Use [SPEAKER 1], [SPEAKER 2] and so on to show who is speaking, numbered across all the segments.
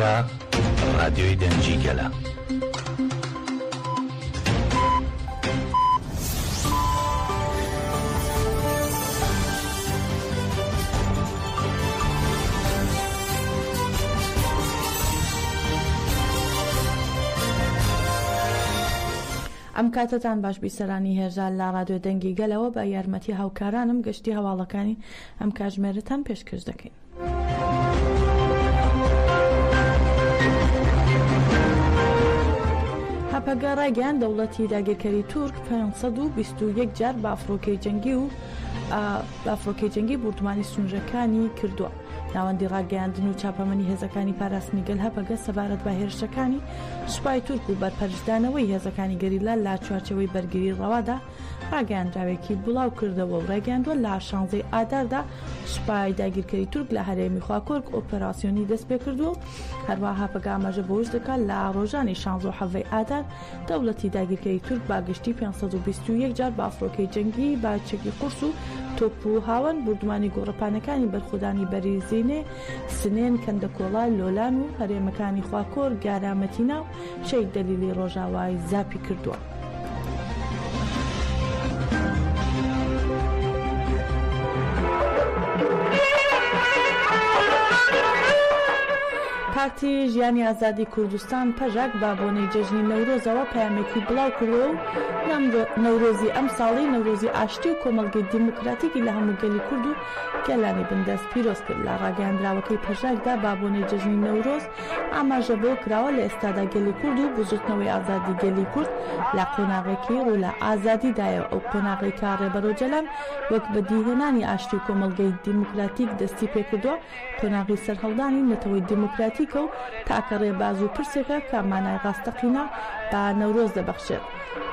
[SPEAKER 1] ئەمە رادیۆی دەنگی گەلە.
[SPEAKER 2] ئەم کاتتان باش بیسەرانی هێژال لە ڕادیۆ دەنگی گەلەوە بە یارمەتی هاوکارانم گەشتی هەواڵەکانی ئەم کاتژمێرتان پێشکەش دەکەین. هەپەگە ڕایگەیان دەوڵەتی داگیرکەری تورک 521 جار بە ئەفرۆکەی جەنگی بوردمانی سنوورەکانی کردووە. ناوەندی ڕاگەیاندن و چاپەمەنی هێزەکانی پاراستنی گەل هەپەگە سەبارەت بە هێرشەکانی سوپای تورک و بەرپەرشدانەوەی هێزەکانی گەریلا لە چوارچەوەی بەرگری ڕەوادا ڕاگەیاندراوێکی بڵاو کردەوە و ڕاگەیاندووە لە 16 ئاداردا سوپای داگیرکەری تورک لە هەرێمی خواکۆرگ ئۆپەراسیۆنی دەست پێ کردو. هەروەها هەپەگە ئاماژە بەوەش دەکات لە ڕۆژانی 16 ئادار دەوڵەتی داگیرکەری تورک باگشتی 521 جار بە ئەفرۆکەی جەنگی با چەکی قورس و تۆپ و هاون بوردمانی گۆڕەپانەکانی بەرخودانی بەریزینێ، سنێن، کەندەکۆڵا، لۆلان و هەرێمەکانی خواکۆر، گارامەتینا و شەید دەلیلی ڕۆژاوای زاپی کردووە. پارتی ژیانی ئازادی کوردستان پەژاک بابۆنەی جەژنی نەورۆزەوە پەیامێکی بڵاو کردەوە و نەورۆزی ئەم ساڵی نەورۆزی ئاشتی و کۆمەڵگەی دیموکراتیکی لە هەموو گەلی کورد و گەلانی بندەست پیرۆز کرد. لە ڕاگەیاندراوەکەی پەژاکدا بابۆنەی جەژنی نەورۆز ئاماژە بۆ کراوە لە ئێستادا گەلی کورد و بزوتنەوەی ئازادی گەلی کورد لە قۆناغێکی ڕوو لە ئازادیدایە. ئەو قۆناغی کا ڕێبەرۆجەلان وەک بەدیهێنانی ئاشتی و کۆمەڵگەی دیموکراتیک دەستی پێکردووە. قۆناغی سەرهەڵدانی نەتەوەی دیموکراتیک و تاکە ڕێباز و پرسێکە کە مانای ڕاستەقینە بە نەورۆز دەبەخشێت.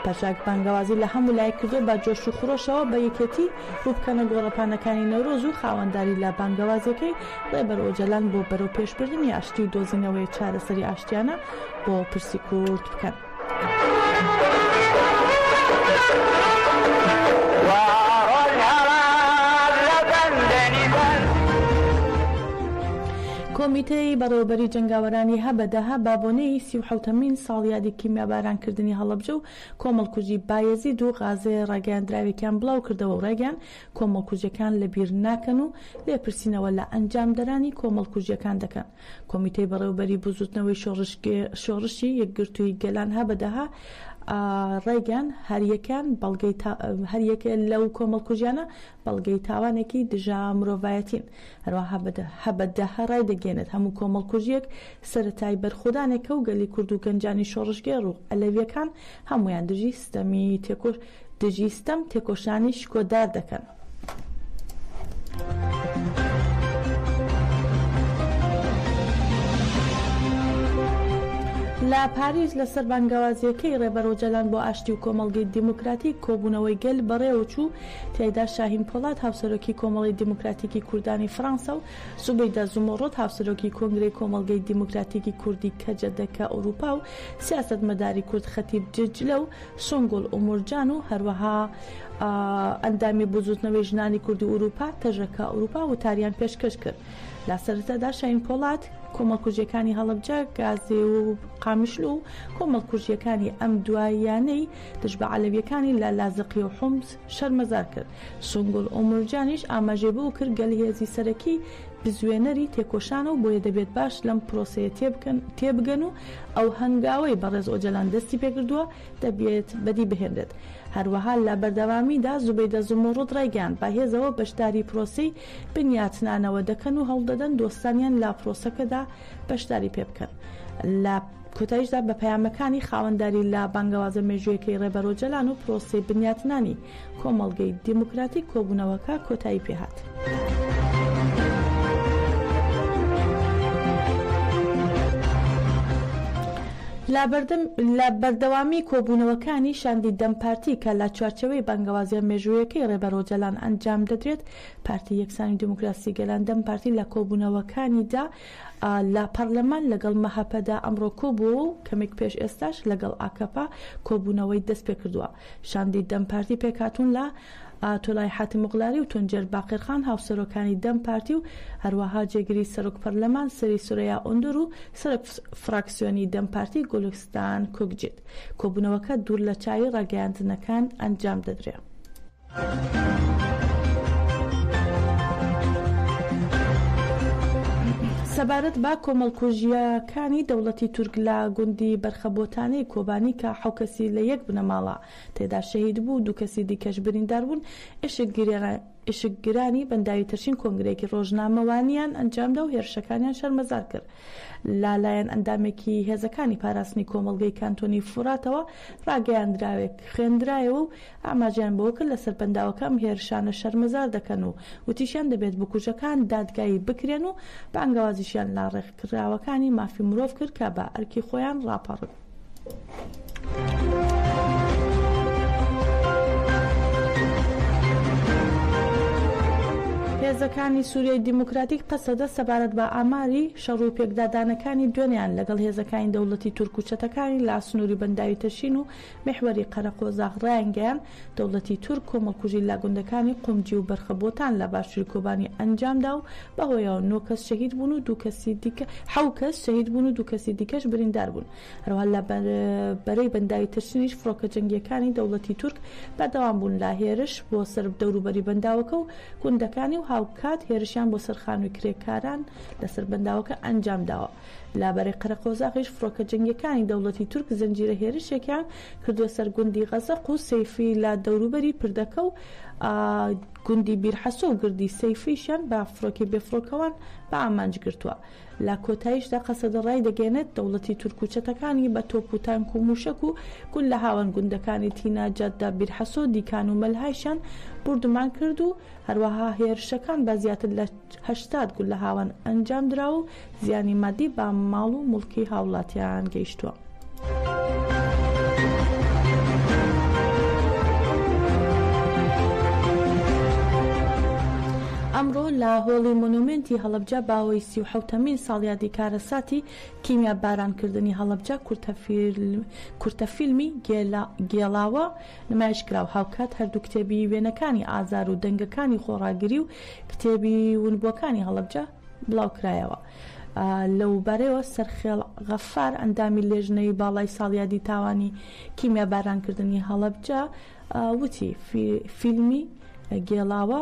[SPEAKER 2] پەژاک بانگەوازی لە هەموو لای کردو بە جۆش و خۆشەوە بە یەکێتی ڕووبکەنە گۆڕەپانەکانی نەورۆز و خاوەنداری لە بانگەوازەکەی ڕێبەرۆجەلان بۆ بەرەو پێشبردننی ئاشتی و دۆزینەوەی چارەسەری ئاشتیانە بۆ پرسی کورد بکەن. کۆمیتەی بەڕێوەبەری جەنگاوەرانی هەبەدەها بابۆنەی 37مین ساڵیادی کیمیابارانکردنی هەڵەبجە و کۆمەڵکوژی بایەزید و غازێ ڕاگەیاندراوێکیان بڵاو کردەوە و ڕێگەیان کۆمەڵکوژیەکان لەبیر ناکەن و لێپرسینەوە لە ئەنجامدەرانی کۆمەڵکوژیەکان دەکەن. کۆمیتەی بەڕێوەبەری بزوتنەوەی شۆڕشی یەکگرتووی گەلان هەبەدەها ڕێگەیان هەریەکە لەو کۆمەڵکوژیانە بەڵگەی تاوانێکی دژا مرۆڤایەتین. هەروەها هەبەدەها ڕای دەگەێنێت هەموو کۆمەڵکوژیەک سەرەتای بەرخودانێکە و گەلی کورد و گەنجانی شۆڕشگێر و ئەلەویەکان هەمویان دژی ستەم تێکۆشانی شکۆدار دەکەن. لە پاریس لەسەر بانگەوازیەکەی ڕێبەرۆجەلان بۆ ئاشتی و کۆمەڵگەی دیموکراتیک کۆبوونەوەی گەل بەڕێوە چوو. تێیدا شاهین پۆڵات هاوسەرۆکی کۆمەڵی دیموکراتیکی کوردانی فەڕەنسا و زوبەیدا زومۆڕۆت هاوسەرۆکی کۆنگرەی کۆمەڵگەی دیموکراتیکی کوردی کەجەدەکە ئەوروپا و سیاسەتمەداری کورد خەتیب ججلە و سۆنگۆڵ ئومورجان و هەروەها ئەندامی بزوتنەوەی ژنانی کوردی ئوروپا تەژەکە ئەوروپا و تاریان پێشکەش کرد. لە سەرەتادا شاهین پۆڵات کۆمەڵکوژیەکانی هەڵەبجە، گازێ و قامیشلو و کۆمەڵکوژیەکانی ئەم دواییانەی دژ بە عەلەویەکانی لە لازقی و حومس شەرمەزار کرد. سۆنگۆڵ ئۆمورجانیش ئاماژێ بۆ کرد گەلی هێزی سەرەکی بزوێنەری تێکۆشانە و بۆیە دەبێت باش لەم پرۆسەیە تێبگەن و ئەو هەنگاوەی بەڕێز ئۆجەلان دەستی پێکردووە دەبێت بەدی بهێنرێت. هەروەها لە بەردەوامیدا زوبەیدە زومۆڕۆت ڕایگەیاند با هێزەوە بەشداری پرۆسەی بنیاتنانەوە دەکەن و هەوڵدەدەن دۆستانیان لە پرۆسەکەدا بەشداری پێ بکەن. لە کۆتاییشدا بە پەیامەکانی خاوەنداری لە بانگەوازە مێژوویەکەی ڕێبەرۆجەلان و پرۆسەی بنیاتنانی کۆمەڵگەی دیموکراتیک کۆبوونەوەکە کۆتایی پێهات. لە بەردەوامی کۆبوونەوەکانی شاندی دەمپارتی کە لە چوارچەوەی بانگەوازیە مێژوویەکەی ڕێبەرۆجەلان ئەنجام دەدرێت، پارتی یەکسانی دیموکراسی گەلان دەمپارتی لە کۆبوونەوەکانیدا لە پەرلەمان لەگەڵ مەهەپەدا ئەمڕۆ کۆبووە و کەمێک پێش ئێستاش لەگەڵ ئاکەپا کۆبوونەوەی دەست پێ کردووە. شاندی دەمپارتی پێکهاتوون لە ئاتۆلای حاتم مغلاری و تونجێر باقرخان هاوسەرۆکانی دەم پارتی و هەروەها جێگیری سەرۆک پەرلەمان سەری سورەیا ئۆندۆر و سەرۆک فراکسیۆنی دەم پارتی گۆلستان کۆکجێت. کۆبوونەوەکە دوور لە چاوی ڕاگەیاندنەکان ئەنجام دەدرێت. سەبارەت بە کۆمەڵکۆژیەکانی دەوڵەتی تورک لە گوندی بەرخەبۆتانەی کۆبانی کە 7 کەسی لە یەک بنەماڵە تێدا شەهید بوو، 2 کەسی دیکەش بریندار بوون. ئێشکگرانی بەنداوی تەرشین کۆنگرێکی ڕۆژنامەوانیان ئەنجامدا و هێرشەکانیان شەرمەزار کرد. لالایەن ئەندامێکی هێزەکانی پاراستنی کۆمەڵگەی کانتۆنی فوراتەوە ڕاگەیاندراوێک خوێندرایەوە و ئاماژیان بەوە کرد لەسەر بەنداوەکەم هێرشانە شەرمەزار دەکەن و وتیشیان دەبێت بکوژەکان دادگایی بکرێن و بانگەوازیشیان لا ڕێککراوەکانی مافی مرۆڤ کرد کە بە ئەرکی خۆیان ڕاپەڕن. هێزەکانی سووریای دیموکراتیک قەسەدە سەبارەت بە ئاماری شەڕ و پێکدادانەکانی دوێنیان لەگەڵ هێزەکانی دەوڵەتی تورک و چەتەکانی لا سنووری بەنداوی تەشین و محوەری قەرەقۆزاغ ڕایانگەیان دەوڵەتی تورک کۆمەڵکوژی لاگوندەکانی قومجی و بەرخەبۆتان لە باشووری کۆبانی ئەنجامدا و بەهۆیەوە 9 کەس شەهید بوون و 2 کەسی دیکە 7 کەس شەهید بوون و 2 کەسی دیکەش بریندار بوون. هەروەها لە بەرەی بەنداوی تەشینیش فڕۆکە جەنگیەکانی دەوڵەتی تورک بەردەوام بوون لە هێرش بۆ سەر دەوروبەری بەنداوەکە و گوندەکانی و هاوکات هێرشیان بۆ سەرخانووی کرێکاران لەسەر بەنداوەکە ئەنجام داوە. لابەرەی قەرەقۆزاغیش فڕۆکە جەنگیەکانی دەوڵەتی تورک زنجیرە هێرشێکیان کردووە سەر گوندی غەزەق و سەیفی لە دەوروبەری پردەکە و گوندی بیرحەسۆ و گردی سەیفیشیان بە فڕۆکی بێفڕۆکەوان بە ئامانج گرتووە. لە کۆتاییشدا قەسەدە ڕای دەگەێنێت دەوڵەتی تورک و چەتەکانی بە تۆپ و تانک و موشک و گول لە هاوان گوندەکانی تینا جەددا بیرحەسۆ دیکان و مەلهایشان بردومان کرد و هەروەها هێرشەکان بە زیاتر لە 80 گول لە هاوان ئەنجام درا و زیانی مادی بە ماڵ و مڵکی هاوڵاتیان گەیشتووە. ئەمڕۆ لە هۆڵی مۆنومنتی هەڵەبجە باوەی 37مین ساڵیادی کارەساتی کیمیا بارانکردنی هەڵەبجە کورتەفیلمی گێڵاوە نمایشکراو. هاوکات هەردوو کتێبی وێنەکانی ئازار و دەنگەکانی خۆڕاگری و کتێبی ونبووەکانی هەڵەبجە بڵاوکرایەوە. لەو بارەوە سەرخێڵ غەفار ئەندامی لێژنەی باڵای ساڵیادی تاوانی کیمیا بارانکردنی هەڵەبجە وتی فیلمی گێڵاوە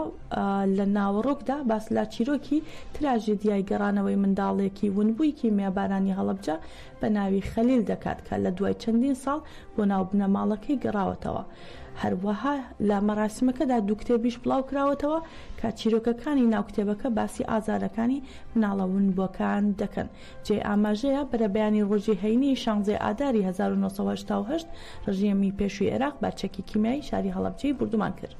[SPEAKER 2] لە ناوەڕۆکدا باس لا چیرۆکی تراژێدیای گەڕانەوەی منداڵێکی ونبووی کیمیابارانی هەڵەبجە بە ناوی خەلیل دەکات کە لە دوای چەندین ساڵ بۆ ناو بنەماڵەکەی گەڕاوەتەوە. هەروەها لە مەراسمەکەدا 2 کتێبیش بڵاو کراوەتەوە کە چیرۆکەکانی ناو کتێبەکە باسی ئازارەکانی مناڵە ونبووەکان دەکەن. جێ ئاماژەیە بەرە بەیانی ڕۆژی هەینی 16 ئاداری 1970 ڕژیمی پێشووی عێراق بارچەکی کیمیایی شاری هەڵەبجەی بردومان کرد.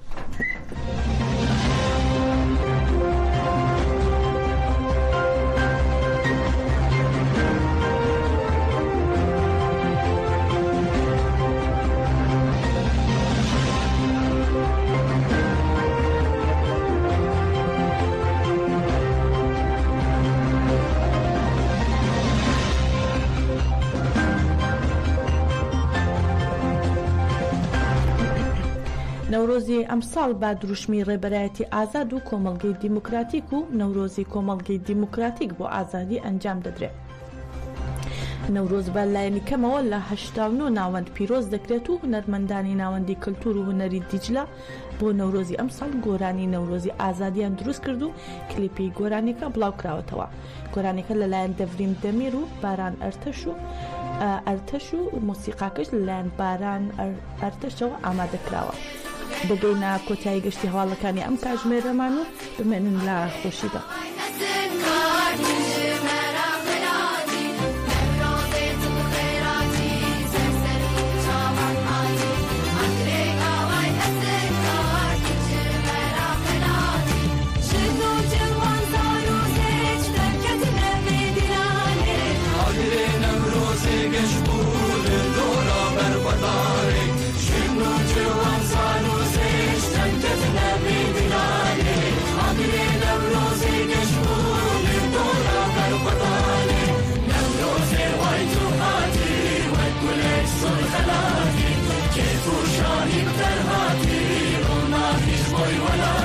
[SPEAKER 2] نەورۆزی ئەمساڵ با دروشمی ڕێبەرایەتی ئازاد و کۆمەڵگەی دیموکراتیک و نەورۆزی کۆمەڵگەی دیموکراتیک بۆ ئازادی ئەنجام دەدرێت. نەورۆز بە لایەنی کەمەوە لە 89 ناوەند پیرۆز دەکرێت و هونەرمەندانی ناوەندی کللتور و هونەری دیجلە بۆ نەورۆزی ئەمساڵ گۆرانی نەورۆزی ئازادیان دروست کرد و کلیپی گۆرانێکە بڵاو کراوەتەوە. گۆرانێکە لەلایەن دەڤریم دەمیر و باران ئەرتەش و مۆسیقاکەش لەلایەن باران ئەرتەشەوە ئامادەکراوە. بگەینە کۆتایی گەشتی هەواڵەکانی ئەم کاتژمێرەمان و بمێنن لە خۆشیدا.
[SPEAKER 3] Rosie, ولا